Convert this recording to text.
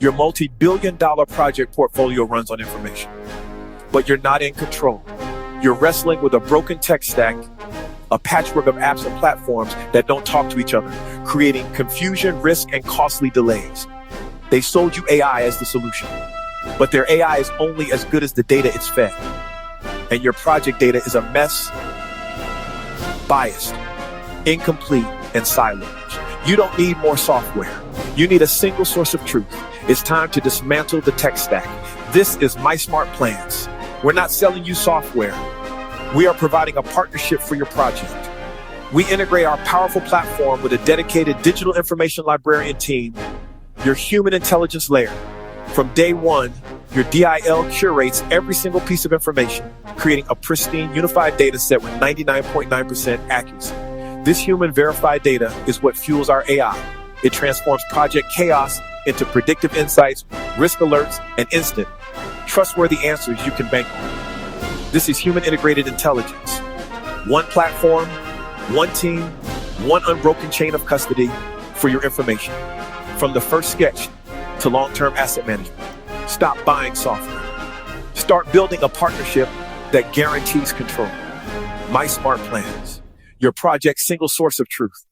Your multi-billion-dollar project portfolio runs on information, but you're not in control. You're wrestling with a broken tech stack, a patchwork of apps and platforms that don't talk to each other, creating confusion, risk, and costly delays. They sold you AI as the solution, but their AI is only as good as the data it's fed. And your project data is a mess, biased, incomplete, and siloed. You don't need more software. You need a single source of truth. It's time to dismantle the tech stack. This is MySmartPlans. We're not selling you software. We are providing a partnership for your project. We integrate our powerful platform with a dedicated digital information librarian team, your human intelligence layer. From day one, your DIL curates every single piece of information, creating a pristine, unified data set with 99.9% accuracy. This human verified data is what fuels our AI. It transforms project chaos into predictive insights, risk alerts, and instant, trustworthy answers you can bank on. This is human integrated intelligence. One platform, one team, one unbroken chain of custody for your information. From the first sketch to long-term asset management. Stop buying software. Start building a partnership that guarantees control. MySmartPlans, your project's single source of truth.